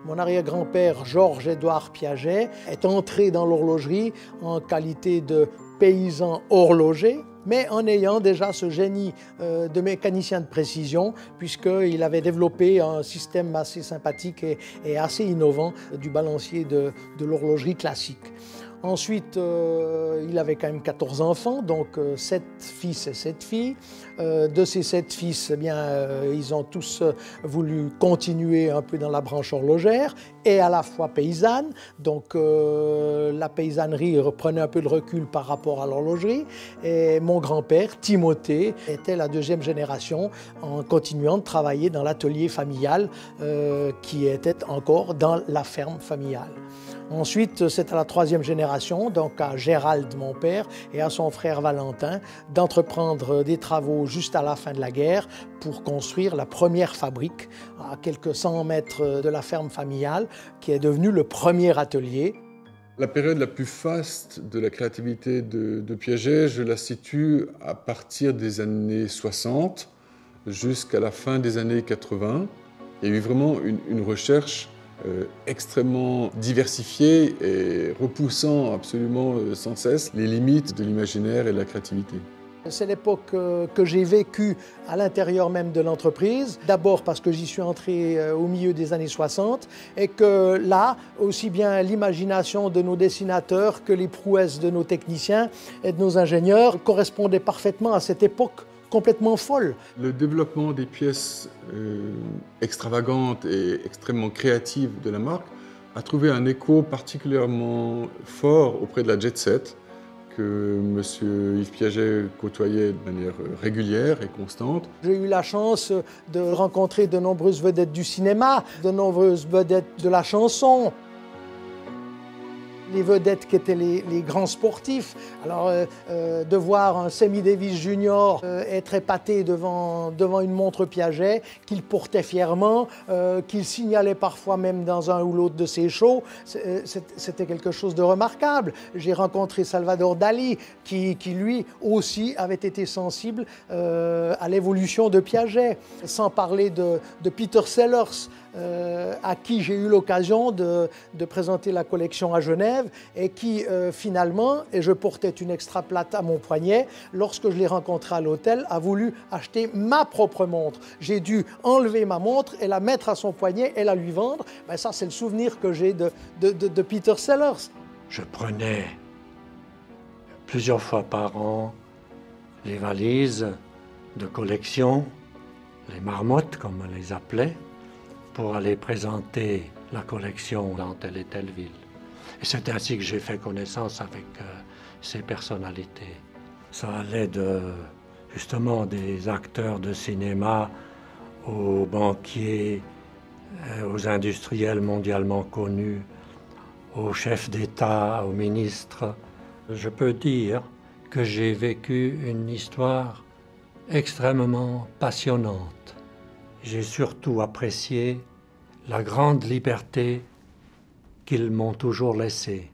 Mon arrière-grand-père, Georges-Édouard Piaget, est entré dans l'horlogerie en qualité de paysan horloger, mais en ayant déjà ce génie de mécanicien de précision, puisqu'il avait développé un système assez sympathique et assez innovant du balancier de l'horlogerie classique. Ensuite, il avait quand même 14 enfants, donc 7 fils et 7 filles. De ces 7 fils, eh bien, ils ont tous voulu continuer un peu dans la branche horlogère et à la fois paysanne. Donc la paysannerie reprenait un peu de recul par rapport à l'horlogerie. Et mon grand-père, Timothée, était la deuxième génération en continuant de travailler dans l'atelier familial qui était encore dans la ferme familiale. Ensuite, c'est à la troisième génération, donc à Gérald, mon père, et à son frère Valentin, d'entreprendre des travaux juste à la fin de la guerre pour construire la première fabrique à quelques 100 mètres de la ferme familiale, qui est devenue le premier atelier. La période la plus faste de la créativité de Piaget, je la situe à partir des années 60 jusqu'à la fin des années 80. Il y a eu vraiment une recherche extrêmement diversifié et repoussant absolument sans cesse les limites de l'imaginaire et de la créativité. C'est l'époque que j'ai vécue à l'intérieur même de l'entreprise. D'abord parce que j'y suis entré au milieu des années 60 et que là, aussi bien l'imagination de nos dessinateurs que les prouesses de nos techniciens et de nos ingénieurs correspondaient parfaitement à cette époque complètement folle. Le développement des pièces extravagantes et extrêmement créatives de la marque a trouvé un écho particulièrement fort auprès de la jet set que M. Yves Piaget côtoyait de manière régulière et constante. J'ai eu la chance de rencontrer de nombreuses vedettes du cinéma, de nombreuses vedettes de la chanson. Les vedettes qui étaient les grands sportifs. Alors, de voir un Sammy Davis Jr. Être épaté devant une montre Piaget, qu'il portait fièrement, qu'il signalait parfois même dans un ou l'autre de ses shows, c'était quelque chose de remarquable. J'ai rencontré Salvador Dali, qui lui aussi avait été sensible à l'évolution de Piaget. Sans parler de Peter Sellers, à qui j'ai eu l'occasion de présenter la collection à Genève et qui finalement, et je portais une extra plate à mon poignet, lorsque je l'ai rencontré à l'hôtel, a voulu acheter ma propre montre. J'ai dû enlever ma montre et la mettre à son poignet et la lui vendre. Ben ça, c'est le souvenir que j'ai de Peter Sellers. Je prenais plusieurs fois par an les valises de collection, les marmottes comme on les appelait, pour aller présenter la collection dans telle et telle ville. Et c'est ainsi que j'ai fait connaissance avec ces personnalités. Ça allait justement des acteurs de cinéma aux banquiers, aux industriels mondialement connus, aux chefs d'État, aux ministres. Je peux dire que j'ai vécu une histoire extrêmement passionnante. J'ai surtout apprécié la grande liberté qu'ils m'ont toujours laissée.